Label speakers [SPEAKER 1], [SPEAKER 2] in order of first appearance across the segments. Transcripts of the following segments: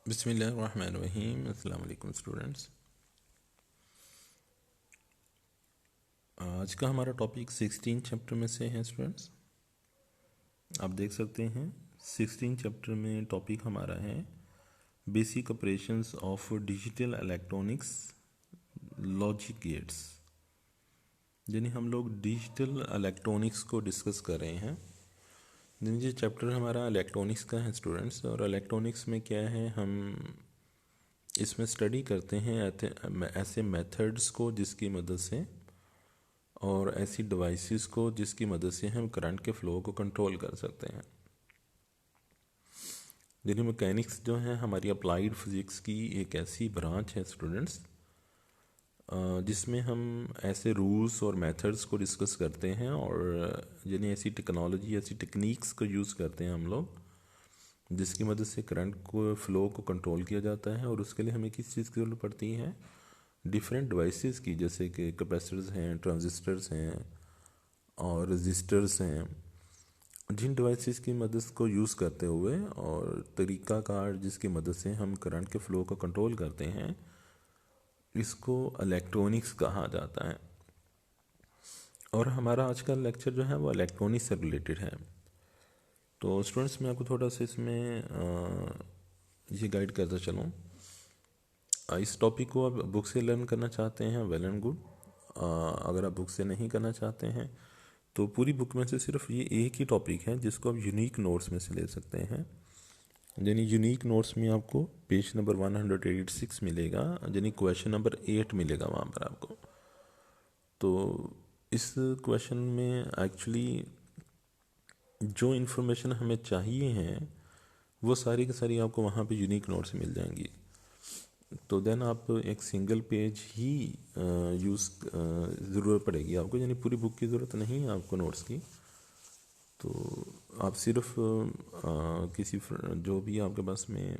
[SPEAKER 1] बिस्मिल्लाहिर्रहमानिर्रहीम। अस्सलाम वालेकुम स्टूडेंट्स। आज का हमारा टॉपिक 16 चैप्टर में से है स्टूडेंट्स। आप देख सकते हैं 16 चैप्टर में टॉपिक हमारा है basic operations of digital electronics logic gates. यानी हम लोग डिजिटल इलेक्ट्रॉनिक्स को डिस्कस कर रहे हैं। ये चैप्टर हमारा इलेक्ट्रॉनिक्स का है स्टूडेंट्स। और इलेक्ट्रॉनिक्स में क्या है, हम इसमें स्टडी करते हैं ऐसे मेथड्स को जिसकी मदद से और ऐसी डिवाइसेस को जिसकी मदद से हम करंट के फ्लो को कंट्रोल कर सकते हैं। यानी मैकेनिक्स जो है हमारी अप्लाइड फिज़िक्स की एक ऐसी ब्रांच है स्टूडेंट्स, जिसमें हम ऐसे रूल्स और मेथड्स को डिस्कस करते हैं और यानी ऐसी टेक्नोलॉजी, ऐसी टेक्निक्स को यूज़ करते हैं हम लोग जिसकी मदद से करंट को फ्लो को कंट्रोल किया जाता है। और उसके लिए हमें किस चीज़ की ज़रूरत पड़ती है, डिफरेंट डिवाइसेस की, जैसे कि कैपेसिटर्स हैं, ट्रांजिस्टर्स हैं और रजिस्टर्स हैं। जिन डिवाइसेस की मदद को यूज़ करते हुए और तरीक़ाकार जिसकी मदद से हम करंट के फ़्लो को कंट्रोल करते हैं, इसको इलेक्ट्रॉनिक्स कहा जाता है। और हमारा आज का लेक्चर जो है वो इलेक्ट्रॉनिक्स से रिलेटेड है। तो स्टूडेंट्स मैं आपको थोड़ा सा इसमें ये गाइड करता चलूँ। इस टॉपिक को आप बुक से लर्न करना चाहते हैं, वेल एंड गुड। अगर आप बुक से नहीं करना चाहते हैं तो पूरी बुक में से सिर्फ ये एक ही टॉपिक है जिसको आप यूनिक नोट्स में से ले सकते हैं। यानी यूनिक नोट्स में आपको पेज नंबर 186 मिलेगा, यानी क्वेश्चन नंबर 8 मिलेगा वहाँ पर आपको। तो इस क्वेश्चन में एक्चुअली जो इन्फॉर्मेशन हमें चाहिए है वो सारी की सारी आपको वहाँ पे यूनिक नोट्स मिल जाएंगी। तो देन आप एक सिंगल पेज ही यूज़ ज़रूरत पड़ेगी आपको, यानी पूरी बुक की ज़रूरत नहीं है आपको नोट्स की। तो आप सिर्फ किसी जो भी आपके पास में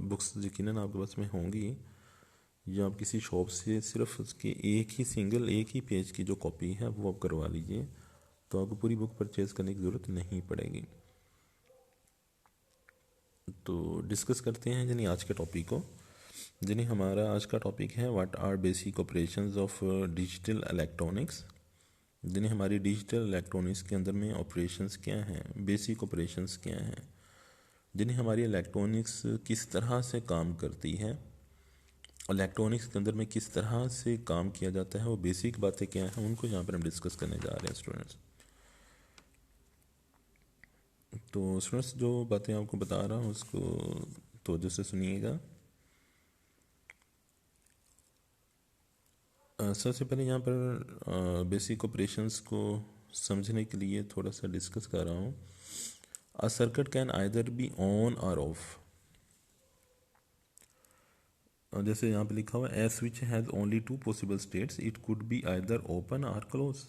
[SPEAKER 1] बुक्स यकीनन आपके पास में होंगी, या आप किसी शॉप से सिर्फ उसकी एक ही पेज की जो कॉपी है वो आप करवा लीजिए, तो आपको पूरी बुक परचेज़ करने की ज़रूरत नहीं पड़ेगी। तो डिस्कस करते हैं यानी आज के टॉपिक को। यानी हमारा आज का टॉपिक है what are basic operations of digital electronics. यानी हमारी डिजिटल इलेक्ट्रॉनिक्स के अंदर में ऑपरेशंस क्या हैं, बेसिक ऑपरेशंस क्या हैं, यानी हमारी इलेक्ट्रॉनिक्स किस तरह से काम करती है, इलेक्ट्रॉनिक्स के अंदर में किस तरह से काम किया जाता है, वो बेसिक बातें क्या हैं, उनको यहाँ पर हम डिस्कस करने जा रहे हैं स्टूडेंट्स। तो स्टूडेंट्स जो बातें आपको बता रहा हूँ उसको तो जैसे सुनिएगा। सबसे पहले यहाँ पर बेसिक ऑपरेशंस को समझने के लिए थोड़ा सा डिस्कस कर रहा हूँ। A circuit can either be on or off. जैसे यहाँ पे लिखा हुआ है, a switch has only two possible states, it could be either open और close.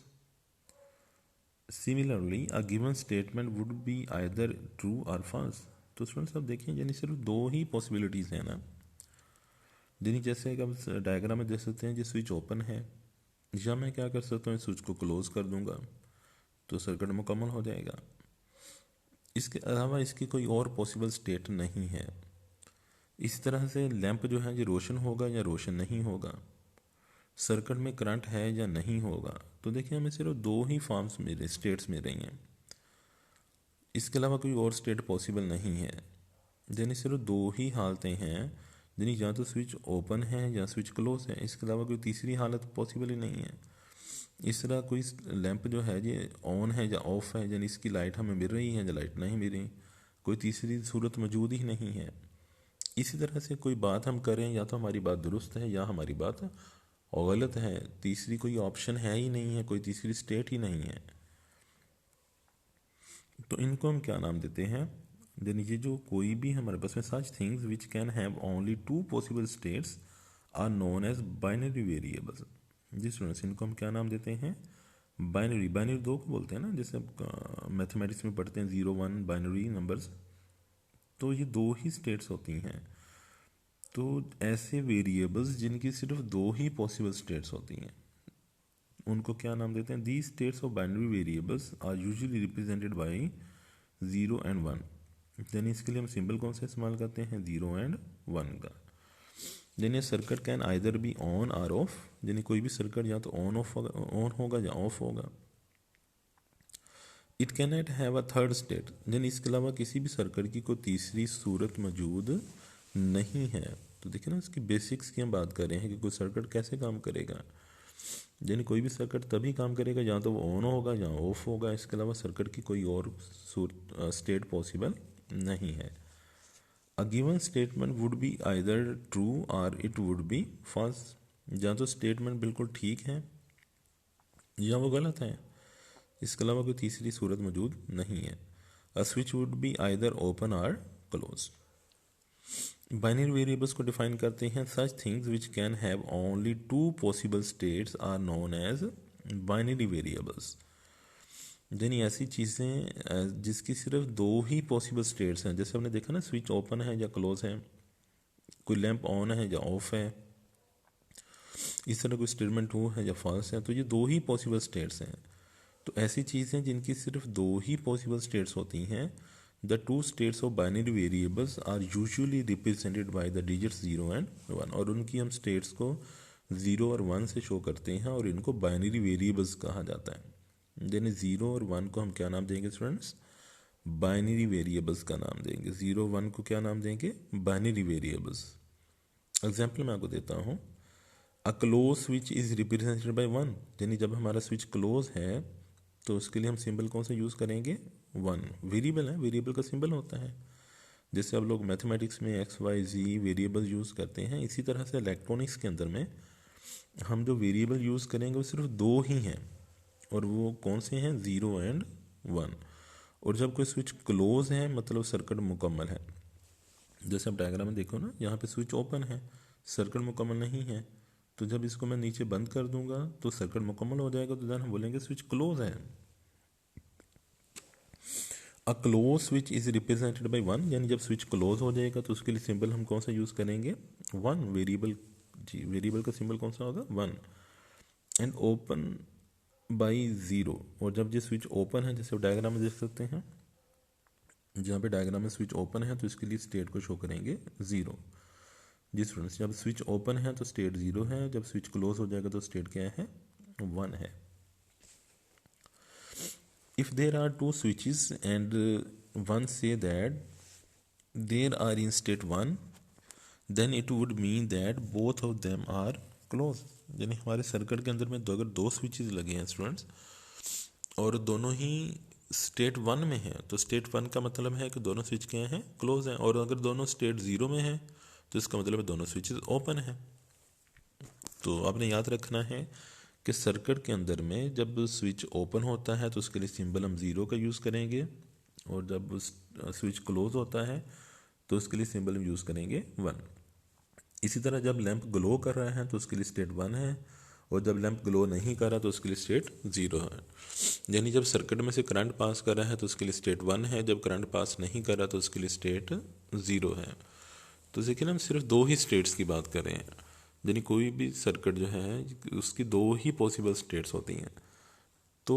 [SPEAKER 1] Similarly a given statement would be either true or false. तो students अब देखिए, यानी सिर्फ दो ही पॉसिबिलिटीज़ हैं ना। यानी जैसे कि आप डायग्राम में देख सकते हैं, जो स्विच ओपन है, या मैं क्या कर सकता हूँ, स्विच को क्लोज कर दूंगा तो सर्किट मुकम्मल हो जाएगा। इसके अलावा इसकी कोई और पॉसिबल स्टेट नहीं है। इस तरह से लैंप जो है ये रोशन होगा या रोशन नहीं होगा, सर्किट में करंट है या नहीं होगा। तो देखिए हमें सिर्फ दो ही फॉर्म्स मिल रही, स्टेट्स मिल रही हैं, इसके अलावा कोई और स्टेट पॉसिबल नहीं है। यानी सिर्फ दो ही हालतें हैं, यानी या तो स्विच ओपन है या स्विच क्लोज है, इसके अलावा कोई तीसरी हालत पॉसिबल ही नहीं है। इस तरह कोई लैंप जो है ये ऑन है या ऑफ है, यानी इसकी लाइट हमें मिल रही है या लाइट नहीं मिल रही, कोई तीसरी सूरत मौजूद ही नहीं है। इसी तरह से कोई बात हम करें, या तो हमारी बात दुरुस्त है या हमारी बात गलत है, तीसरी कोई ऑप्शन है ही नहीं है, कोई तीसरी स्टेट ही नहीं है। तो इनको हम क्या नाम देते हैं, यानी ये जो कोई भी हमारे पास में such things which can have only two possible states are known as binary variables. जी स्टूडेंट्स, इनको हम क्या नाम देते हैं, बाइनरी। बाइनरी दो को बोलते हैं ना, जैसे मैथमेटिक्स में पढ़ते हैं 0 1 बाइनरी नंबर्स, तो ये दो ही स्टेट्स होती हैं। तो ऐसे वेरिएबल्स जिनकी सिर्फ दो ही पॉसिबल स्टेट्स होती हैं उनको क्या नाम देते हैं, the states of binary variables are usually represented by 0 and 1। यानी इसके लिए हम सिंबल कौन सा इस्तेमाल करते हैं, 0 एंड 1 का। यानी circuit can either be on or of, यानी कोई भी सर्किट या तो ऑन होगा या ऑफ होगा। It can not have a third state, यानी इसके अलावा किसी भी सर्किट की कोई तीसरी सूरत मौजूद नहीं है। तो देखिए ना, इसकी बेसिक्स की हम बात कर रहे हैं कि कोई सर्किट कैसे काम करेगा। यानी कोई भी सर्किट तभी काम करेगा या तो वो ऑन होगा या ऑफ होगा, इसके अलावा सर्किट की कोई और स्टेट पॉसिबल नहीं है। अ given statement would be either true और इट वुड बी फॉल्स, या तो स्टेटमेंट बिल्कुल ठीक है या वो गलत है, इसके अलावा कोई तीसरी सूरत मौजूद नहीं है। A switch would be either open और क्लोज। बाइनरी वेरिएबल्स को डिफाइन करते हैं, such things which can have only two possible states are known as binary variables. यानी ऐसी चीज़ें जिसकी सिर्फ दो ही पॉसिबल स्टेट्स हैं, जैसे हमने देखा ना, स्विच ओपन है या क्लोज है, कोई लैंप ऑन है या ऑफ है, इस तरह कोई स्टेटमेंट ट्रू है या फॉल्स है, तो ये दो ही पॉसिबल स्टेट्स हैं। तो ऐसी चीज़ें जिनकी सिर्फ दो ही पॉसिबल स्टेट्स होती हैं, the two states of binary variables are usually represented by the digits 0 and 1, और उनकी हम स्टेट्स को 0 और 1 से शो करते हैं और इनको बाइनरी वेरिएबल्स कहा जाता है। यानी 0 और 1 को हम क्या नाम देंगे स्टूडेंट्स, बाइनरी वेरिएबल्स का नाम देंगे। 0 1 को क्या नाम देंगे, बाइनरी वेरिएबल्स। एग्जाम्पल मैं आपको देता हूँ, a close switch is represented by 1, यानी जब हमारा स्विच क्लोज है तो उसके लिए हम सिंबल कौन सा यूज़ करेंगे, 1। वेरिएबल है, वेरिएबल का सिंबल होता है, जैसे अब लोग मैथमेटिक्स में एक्स वाई जी वेरिएबल यूज़ करते हैं, इसी तरह से इलेक्ट्रॉनिक्स के अंदर में हम जो वेरिएबल यूज़ करेंगे वो सिर्फ दो ही हैं, और वो कौन से हैं, 0 एंड 1। और जब कोई स्विच क्लोज है मतलब सर्किट मुकम्मल है। जैसे आप डायग्राम में देखो ना, यहाँ पे स्विच ओपन है, सर्किट मुकम्मल नहीं है, तो जब इसको मैं नीचे बंद कर दूंगा तो सर्किट मुकम्मल हो जाएगा, तो देन हम बोलेंगे स्विच क्लोज है। A close switch is represented by 1, यानी जब स्विच क्लोज हो जाएगा तो उसके लिए सिंबल हम कौन सा यूज़ करेंगे, 1। वेरिएबल, जी वेरिएबल का सिंबल कौन सा होगा, 1। एंड ओपन बाई 0, और जब ये स्विच ओपन है, जैसे डायग्राम में देख सकते हैं, जहाँ पे डायग्राम में स्विच ओपन है तो इसके लिए स्टेट को शो करेंगे 0। जी स्टूडेंट्स, जब स्विच ओपन है तो स्टेट 0 है, जब स्विच क्लोज हो जाएगा तो स्टेट क्या है, 1 है। If there are two switches and one say that there are in state 1, then it would mean that both of them are closed। यानी हमारे सर्किट के अंदर में अगर दो स्विचेस लगे हैं स्टूडेंट्स और दोनों ही स्टेट 1 में है, तो स्टेट 1 का मतलब है कि दोनों स्विच क्या हैं, क्लोज हैं। और अगर दोनों स्टेट 0 में है तो इसका मतलब है दोनों स्विचेस ओपन है। तो आपने याद रखना है कि सर्किट के अंदर में जब स्विच ओपन होता है तो उसके लिए सिंबल हम 0 का यूज़ करेंगे, और जब स्विच क्लोज होता है तो उसके लिए सिंबल हम यूज़ करेंगे 1। इसी तरह जब लैंप ग्लो कर रहा है तो उसके लिए स्टेट 1 है, और जब लैंप ग्लो नहीं कर रहा तो उसके लिए स्टेट 0 है। यानी जब सर्किट में से करंट पास कर रहा है तो उसके लिए स्टेट 1 है, जब करंट पास नहीं कर रहा तो उसके लिए स्टेट 0 है। तो देखिए ना, हम सिर्फ दो ही स्टेट्स की बात कर रहे हैं, यानी कोई भी सर्किट जो है उसकी दो ही पॉसिबल स्टेट्स होती हैं। तो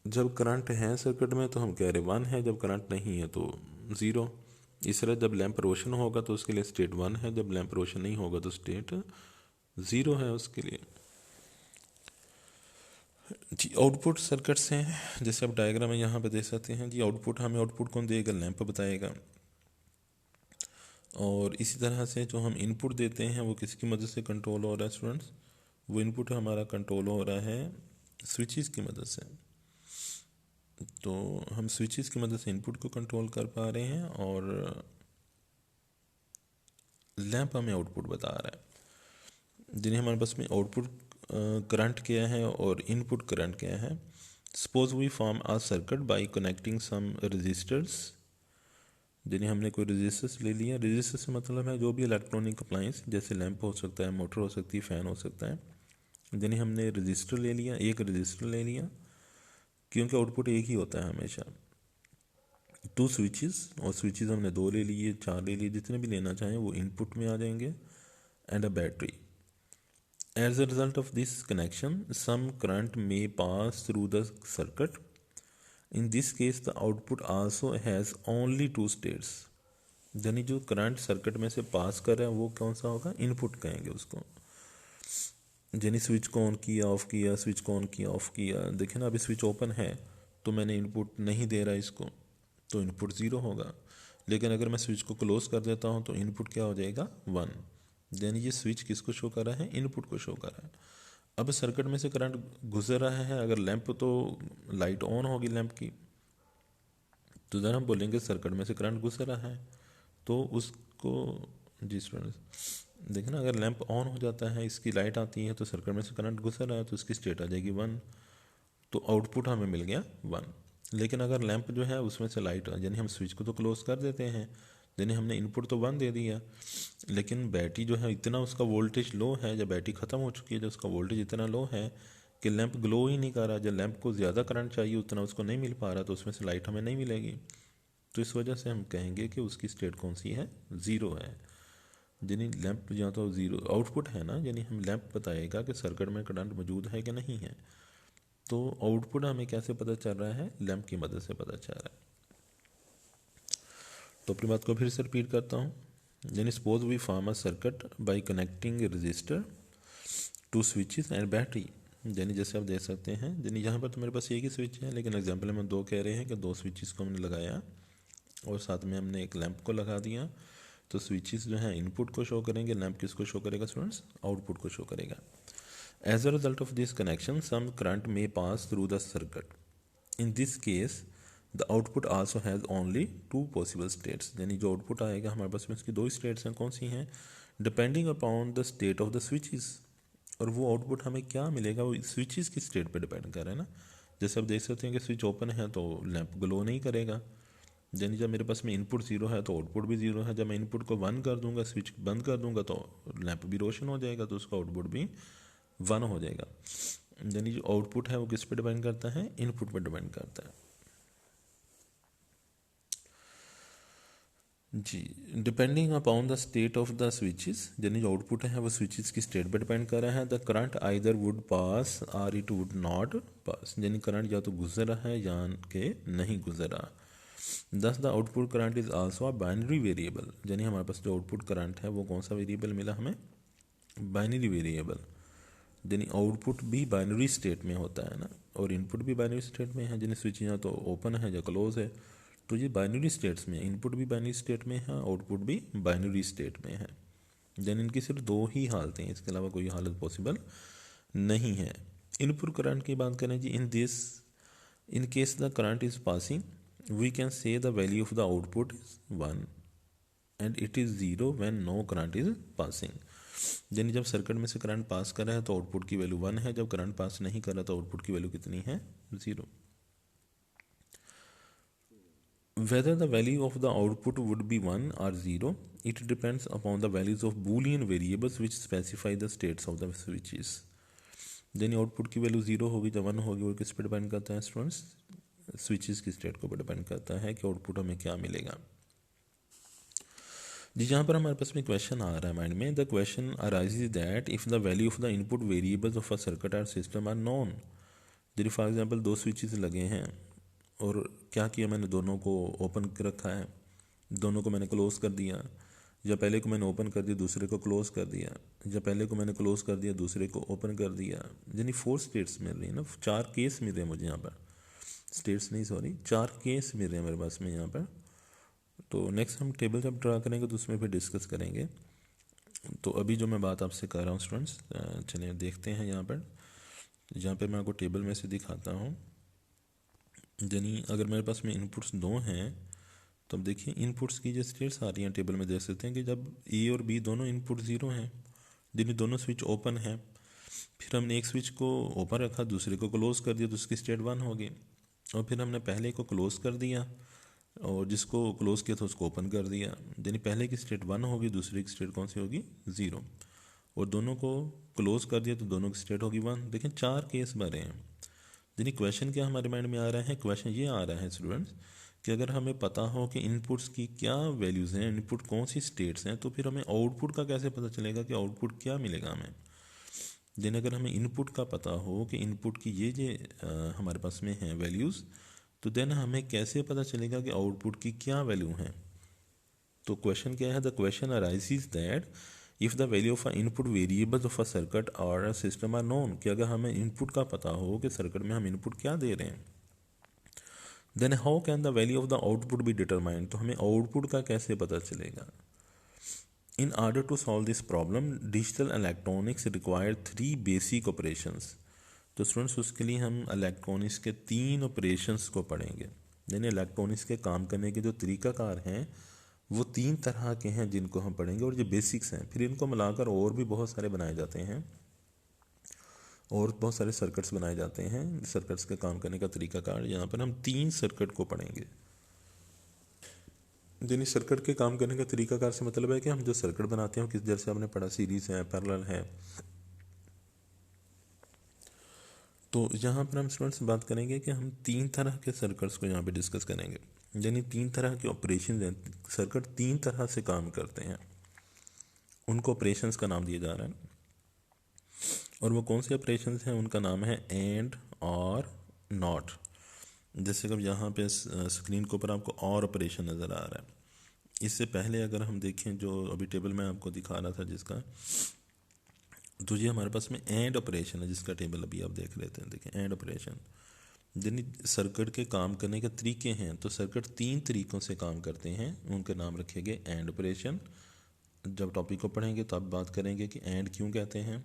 [SPEAKER 1] जब करंट है सर्किट में तो हम कह रहे 1 है, जब करंट नहीं है तो 0। इस तरह जब लैंप रोशन होगा तो उसके लिए स्टेट 1 है, जब लैंप रोशन नहीं होगा तो स्टेट 0 है उसके लिए। जी आउटपुट सर्किट्स हैं, जैसे आप डायग्राम में यहाँ पे देख सकते हैं। जी आउटपुट हमें आउटपुट कौन देगा, लैंप बताएगा। और इसी तरह से जो हम इनपुट देते हैं वो किसकी मदद से कंट्रोल हो रहा है स्टूडेंट्स, वो इनपुट हमारा कंट्रोल हो रहा है स्विचेस की मदद से। तो हम स्विचेस की मदद से इनपुट को कंट्रोल कर पा रहे हैं और लैंप हमें आउटपुट बता रहा है। जिन्हें हमारे पास में आउटपुट करंट क्या है और इनपुट करंट क्या है। Suppose we form a circuit by connecting some resistors, जिन्हें हमने कोई रजिस्टर्स ले लिया। रजिस्टर से मतलब है जो भी इलेक्ट्रॉनिक अप्लायंस, जैसे लैंप हो सकता है, मोटर हो सकती है, फ़ैन हो सकता है, जिन्हें हमने रजिस्टर ले लिया, एक रजिस्टर ले लिया, क्योंकि आउटपुट एक ही होता है हमेशा। टू स्विचेस, और स्विचेस हमने 2 ले लिए, 4 ले लिए, जितने भी लेना चाहें वो इनपुट में आ जाएंगे, and a battery. As a result of this connection, some current may pass through the circuit in this case the output also has only two states, यानी जो करंट सर्किट में से पास कर रहा है वो कौन सा होगा, इनपुट कहेंगे उसको। यानी स्विच को ऑन किया, ऑफ किया, स्विच को ऑन किया, ऑफ किया, देखिए ना अभी स्विच ओपन है तो मैंने इनपुट नहीं दे रहा इसको, तो इनपुट ज़ीरो होगा। लेकिन अगर मैं स्विच को क्लोज कर देता हूँ तो इनपुट क्या हो जाएगा, वन। यानी ये स्विच किसको शो कर रहा है, इनपुट को शो कर रहा है। अब सर्किट में से करंट गुजर रहा है, अगर लैंप तो लाइट ऑन होगी लैंप की, तो इधर हम बोलेंगे सर्किट में से करंट गुजर रहा है, तो उसको, जी स्टूडेंट्स देखिए ना, अगर लैंप ऑन हो जाता है, इसकी लाइट आती है तो सर्किट में से करंट गुजर रहा है, तो इसकी स्टेट आ जाएगी वन, तो आउटपुट हमें मिल गया वन। लेकिन अगर लैंप जो है उसमें से लाइट, यानी हम स्विच को तो क्लोज कर देते हैं, यानी हमने इनपुट तो वन दे दिया, लेकिन बैटरी जो है इतना उसका वोल्टेज लो है, जब बैटरी ख़त्म हो चुकी है, जब उसका वोल्टेज इतना लो है कि लैंप ग्लो ही नहीं कर रहा, जब लैंप को ज़्यादा करंट चाहिए उतना उसको नहीं मिल पा रहा, तो उसमें से लाइट हमें नहीं मिलेगी। तो इस वजह से हम कहेंगे कि उसकी स्टेट कौन सी है, ज़ीरो है। यानी लैंप या तो ज़ीरो आउटपुट है ना, यानी हम लैंप बताएगा कि सर्किट में करंट मौजूद है कि नहीं है। तो आउटपुट हमें कैसे पता चल रहा है, लैंप की मदद से पता चल रहा है। तो अपनी बात को फिर से रिपीट करता हूँ। यानी suppose we form a circuit by connecting resistor to switches and battery. यानी जैसे आप देख सकते हैं, यानी यहाँ पर तो मेरे पास एक ही स्विच है, लेकिन एग्जाम्पल में दो कह रहे हैं कि दो स्विचेस को हमने लगाया और साथ में हमने एक लैंप को लगा दिया। तो स्विचेस जो है इनपुट को शो करेंगे, लैंप किसको शो करेगा स्टूडेंट्स, आउटपुट को शो करेगा। As a result of this connection some current may pass through the circuit. In this case the output also has only two possible states. यानी जो output आएगा हमारे पास में उसकी दो स्टेट्स हैं, कौन सी हैं, depending upon the state of the switches. और वो आउटपुट हमें क्या मिलेगा, वो स्विचेस की स्टेट पे डिपेंड कर रहा है ना। जैसे आप देख सकते हैं कि स्विच ओपन है तो लैंप ग्लो नहीं करेगा, यानी जब मेरे पास में इनपुट ज़ीरो है तो आउटपुट भी ज़ीरो है। जब मैं इनपुट को वन कर दूंगा, स्विच बंद कर दूंगा, तो लैंप भी रोशन हो जाएगा, तो उसका आउटपुट भी वन हो जाएगा। यानी जो आउटपुट है वो किस पे डिपेंड करता है, इनपुट पे डिपेंड करता है। जी, depending upon the state of the switches, यानी जो आउटपुट है वो स्विचेस की स्टेट पे डिपेंड कर रहा है। द करंट आइदर वुड पास और इट वुड नॉट पास, यानी करंट या तो गुजर रहा है या के नहीं गुजर रहा। दस the output current is also a binary variable, यानी हमारे पास जो आउटपुट करंट है वो कौन सा वेरिएबल मिला हमें, बाइनरी वेरिएबल। यानी आउटपुट भी बाइनरी स्टेट में होता है ना, और इनपुट भी बाइनरी स्टेट में है, यानी स्विच या तो ओपन है या क्लोज है, तो ये बाइनरी स्टेट्स में, इनपुट भी बाइनरी स्टेट में है, आउटपुट भी बाइनरी स्टेट में है। यानी इनकी सिर्फ दो ही हालतें हैं, इसके अलावा कोई हालत पॉसिबल नहीं है। इनपुट करंट की बात करें जी, in case the current is passing we can say the value of the output is one and it is zero when no current is passing. यानी जब सर्किट में से करंट पास कर रहा है तो आउटपुट की वैल्यू वन है, जब करंट पास नहीं कर रहा तो आउटपुट की वैल्यू कितनी है, zero. Whether the value of the output would be 1 or 0, it depends upon the values of Boolean variables which specify the states of the switches. यानी आउटपुट की वैल्यू जीरो होगी या वन होगी, वो किस पे डिपेंड करता है स्टूडेंट्स, स्विचेस की स्टेट को डिपेंड करता है कि आउटपुट हमें क्या मिलेगा। जी, यहाँ पर हमारे पास में क्वेश्चन आ रहा है माइंड में, the question arises that if the value of the input variables of a circuit और सिस्टम आर नॉन। यदि फॉर एग्जांपल दो स्विचेस लगे हैं और क्या किया मैंने, दोनों को ओपन रखा है, दोनों को मैंने क्लोज कर दिया, या पहले को मैंने ओपन कर दिया दूसरे को क्लोज कर दिया, या पहले को मैंने क्लोज कर दिया दूसरे को ओपन कर दिया, यानी फोर स्टेट्स मिल रही है ना, चार केस मिल रहे हैं मुझे यहाँ पर, स्टेट्स नहीं सॉरी, चार केस मिल रहे हैं मेरे पास में यहाँ पर। तो नेक्स्ट हम टेबल जब ड्रा करेंगे तो उसमें फिर डिस्कस करेंगे। तो अभी जो मैं बात आपसे कर रहा हूँ स्टूडेंट्स, चलिए देखते हैं यहाँ पर, जहाँ पे मैं आपको टेबल में से दिखाता हूँ। यानी अगर मेरे पास में इनपुट्स दो हैं तो अब देखिए इनपुट्स की जो स्टेट्स आ रही हैं टेबल में देख सकते हैं कि जब ए और बी दोनों इनपुट ज़ीरो हैं, यानी दोनों स्विच ओपन है, फिर हमने एक स्विच को ओपन रखा दूसरे को क्लोज कर दिया तो उसकी स्टेट वन होगी, और फिर हमने पहले को क्लोज कर दिया और जिसको क्लोज किया था उसको ओपन कर दिया, यानी पहले की स्टेट वन होगी, दूसरी की स्टेट कौन सी होगी, ज़ीरो, और दोनों को क्लोज कर दिया तो दोनों की स्टेट होगी वन। देखें चार केस भरे हैं। यानी क्वेश्चन क्या हमारे माइंड में आ रहा है, क्वेश्चन ये आ रहा है स्टूडेंट्स कि अगर हमें पता हो कि इनपुट्स की क्या वैल्यूज़ हैं, इनपुट कौन सी स्टेट्स हैं, तो फिर हमें आउटपुट का कैसे पता चलेगा कि आउटपुट क्या मिलेगा हमें। यानी अगर हमें इनपुट का पता हो कि इनपुट की ये हमारे पास में है वैल्यूज़, तो देन हमें कैसे पता चलेगा कि आउटपुट की क्या वैल्यू है? तो क्वेश्चन क्या है? The question arises that if the value of a input variables of a circuit और अ सिस्टम आर नोन, कि अगर हमें इनपुट का पता हो कि सर्किट में हम इनपुट क्या दे रहे हैं, then how can the value of the output be determined, तो हमें आउटपुट का कैसे पता चलेगा? In order to solve this problem digital electronics require 3 basic operations. तो स्टूडेंट्स उसके लिए हम इलेक्ट्रॉनिक्स के 3 ऑपरेशंस को पढ़ेंगे। यानी इलेक्ट्रॉनिक्स के काम करने के जो तरीकाकार हैं वो 3 तरह के हैं जिनको हम पढ़ेंगे, और जो बेसिक्स हैं फिर इनको मिलाकर और भी बहुत सारे बनाए जाते हैं, और बहुत सारे सर्किट्स बनाए जाते हैं। सर्किट्स के काम करने का तरीकाकार, यहाँ पर हम 3 सर्किट को पढ़ेंगे। यानी सर्किट के काम करने का तरीकाकार से मतलब है कि हम जो सर्किट बनाते हैं किस, जैसे हमने पढ़ा सीरीज है, पैरेलल है। तो यहाँ पर हम स्टूडेंट्स बात करेंगे कि हम 3 तरह के सर्किट्स को यहाँ पे डिस्कस करेंगे। यानी 3 तरह के ऑपरेशन हैं, सर्किट 3 तरह से काम करते हैं, उनको ऑपरेशंस का नाम दिया जा रहा है। और वो कौन से ऑपरेशंस हैं? उनका नाम है एंड और नॉट। जैसे कि यहाँ पे स्क्रीन के ऊपर आपको और ऑपरेशन नज़र आ रहा है। इससे पहले अगर हम देखें जो अभी टेबल में आपको दिखा रहा था जिसका, तो ये हमारे पास में एंड ऑपरेशन है जिसका टेबल अभी आप देख लेते हैं। देखें एंड ऑपरेशन, यानी सर्किट के काम करने के तरीके हैं। तो सर्किट 3 तरीक़ों से काम करते हैं, उनके नाम रखे गए एंड ऑपरेशन। जब टॉपिक को पढ़ेंगे तो आप बात करेंगे कि एंड क्यों कहते हैं,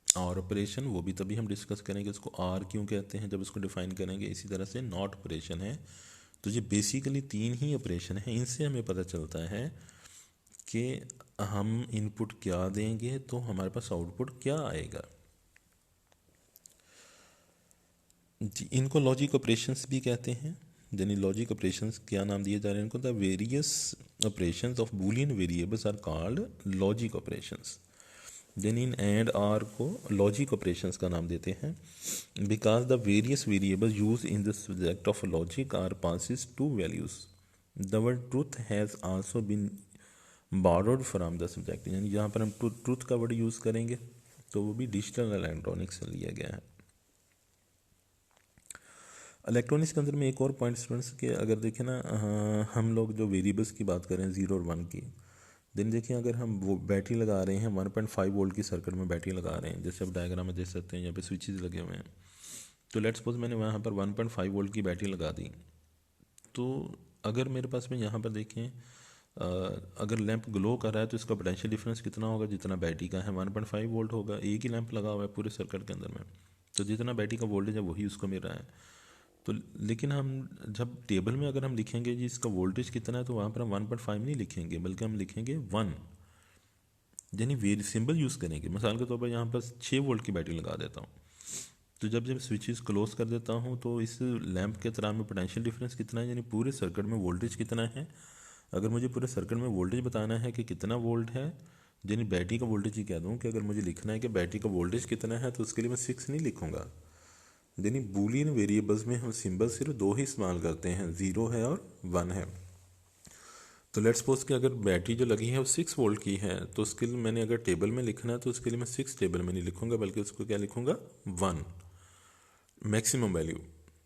[SPEAKER 1] और ऑपरेशन वो भी तभी हम डिस्कस करेंगे इसको आर क्यों कहते हैं जब इसको डिफाइन करेंगे। इसी तरह से नॉट ऑपरेशन है। तो ये बेसिकली 3 ही ऑपरेशन है। इनसे हमें पता चलता है कि हम इनपुट क्या देंगे तो हमारे पास आउटपुट क्या आएगा। जी, इनको लॉजिक ऑपरेशंस भी कहते हैं। यानी लॉजिक ऑपरेशंस क्या नाम दिए जा रहे हैं इनको? The various operations of boolean variables are called logic operations. यानी इन एंड आर को लॉजिक ऑपरेशंस का नाम देते हैं, because the various variable use in the subject of logic are possess two values. The word truth has also been borrowed from the subject. यानी यहाँ पर हम ट्रूथ का वर्ड यूज़ करेंगे तो वो भी डिजिटल इलेक्ट्रॉनिक्स से लिया गया है। इलेक्ट्रॉनिक्स के अंदर में एक और पॉइंट स्टूडेंट्स के अगर देखें ना, हम लोग जो वेरिएबल्स की बात करें 0 और 1 की, दिन देखिए अगर हम वो बैटरी लगा रहे हैं 1.5 वोल्ट की सर्किट में बैटरी लगा रहे हैं, जैसे आप डायग्राम में देख सकते हैं यहाँ पे स्विचेस लगे हुए हैं। तो लेट्स सपोज मैंने वहाँ पर 1.5 वोल्ट की बैटरी लगा दी, तो अगर मेरे पास में यहाँ पर देखें अगर लैंप ग्लो कर रहा है तो इसका पोटेंशियल डिफरेंस कितना होगा? जितना बैटरी का है 1.5 वोल्ट होगा। एक ही लैंप लगा हुआ है पूरे सर्किट के अंदर में, तो जितना बैटरी का वोल्टेज है वही उसको मिल रहा है। तो लेकिन हम जब टेबल में अगर हम लिखेंगे जी इसका वोल्टेज कितना है, तो वहाँ पर हम 1.5 नहीं लिखेंगे बल्कि हम लिखेंगे 1। यानी वेरी सिंबल यूज़ करेंगे। मिसाल के तौर पर यहाँ पर 6 वोल्ट की बैटरी लगा देता हूँ, तो जब जब स्विचेस क्लोज कर देता हूँ तो इस लैंप के तरह में पोटेंशियल डिफरेंस कितना है, यानी पूरे सर्किट में वोल्टेज कितना है। अगर मुझे पूरे सर्किट में वोल्टेज बताना है कि कितना वोल्ट है, यानी बैटरी का वोल्टेज ही कह दूँ कि अगर मुझे लिखना है कि बैटरी का वोल्टेज कितना है, तो उसके लिए मैं 6 नहीं लिखूँगा। यानी बूलियन वेरिएबल्स में हम सिंबल सिर्फ 2 ही इस्तेमाल करते हैं, 0 है और 1 है। तो लेट्स सपोज कि अगर बैटरी जो लगी है वो 6 वोल्ट की है, तो उसके लिए मैंने अगर टेबल में लिखना है तो उसके लिए मैं 6 टेबल में नहीं लिखूँगा बल्कि उसको क्या लिखूँगा? 1 मैक्सिमम वैल्यू।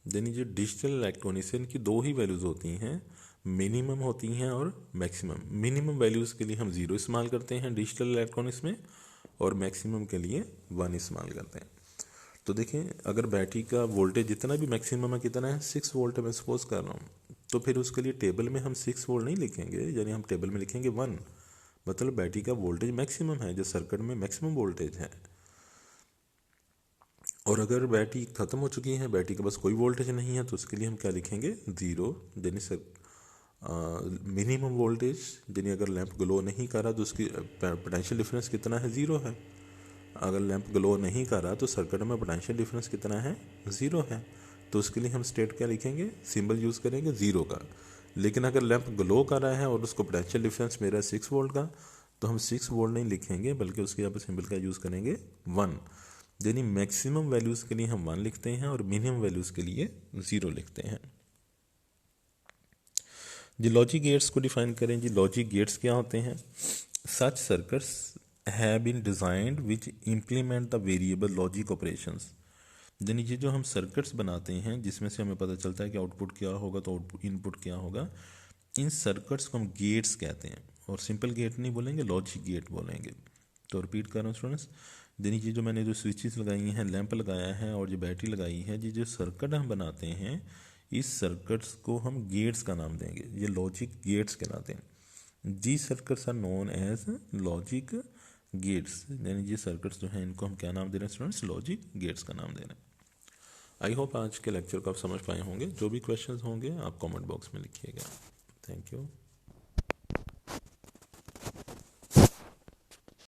[SPEAKER 1] यानी जो डिजिटल इलेक्ट्रॉनिक्स है इनकी 2 ही वैल्यूज़ होती हैं, मिनिमम होती हैं और मैक्सिमम। मिनिमम वैल्यूज़ के लिए हम 0 इस्तेमाल करते हैं डिजिटल इलेक्ट्रॉनिक्स में, और मैक्सिमम के लिए 1 इस्तेमाल करते हैं। तो देखें अगर बैटरी का वोल्टेज जितना भी मैक्सिमम है कितना है? 6 वोल्ट है मैं सपोज कर रहा हूँ, तो फिर उसके लिए टेबल में हम 6 वोल्ट नहीं लिखेंगे, यानी हम टेबल में लिखेंगे 1। मतलब बैटरी का वोल्टेज मैक्सिमम है, जो सर्किट में मैक्सिमम वोल्टेज है। और अगर बैटरी ख़त्म हो चुकी है, बैटरी के पास कोई वोल्टेज नहीं है, तो उसके लिए हम क्या लिखेंगे? 0। यानी मिनिमम वोल्टेज, यानी अगर लैंप ग्लो नहीं कर रहा तो उसकी पोटेंशियल डिफरेंस कितना है? 0 है। अगर लैंप ग्लो नहीं कर रहा तो सर्किट में पोटेंशियल डिफरेंस कितना है? 0 है। तो उसके लिए हम स्टेट क्या लिखेंगे? सिंबल यूज़ करेंगे 0 का। लेकिन अगर लैंप ग्लो कर रहा है और उसको पोटेंशियल डिफरेंस मेरा 6 वोल्ट का, तो हम 6 वोल्ट नहीं लिखेंगे बल्कि उसके यहाँ पर सिंबल का यूज़ करेंगे 1। यानी मैक्सिमम वैल्यूज़ के लिए हम 1 लिखते हैं और मिनिमम वैल्यूज़ के लिए 0 लिखते हैं। जी लॉजिक गेट्स को डिफाइन करें। जी लॉजिक गेट्स क्या होते हैं? Such circuits have been designed which implement the variable logic operations। Then ये जो हम सर्किट्स बनाते हैं जिसमें से हमें पता चलता है कि आउटपुट क्या होगा तो आउटपुट इनपुट क्या होगा, इन सर्किट्स को हम गेट्स कहते हैं। और सिंपल गेट नहीं बोलेंगे, लॉजिक गेट बोलेंगे। तो रिपीट कर रहा हूँ स्टूडेंट्स, देन ये जो मैंने जो स्विचेस लगाई हैं, लैंप लगाया है और जो बैटरी लगाई है, ये जो सर्किट हम बनाते हैं इस सर्किट्स को हम गेट्स का नाम देंगे, ये लॉजिक गेट्स कहलाते हैं। जी circuits are known as logic gates, यानी ये सर्किट्स जो हैं इनको हम क्या नाम दे रहे हैं स्टूडेंट्स, लॉजिक गेट्स का नाम दे रहे हैं। आई होप आज के लेक्चर को आप समझ पाए होंगे। जो भी क्वेश्चंस होंगे आप कमेंट बॉक्स में लिखिएगा। Thank you.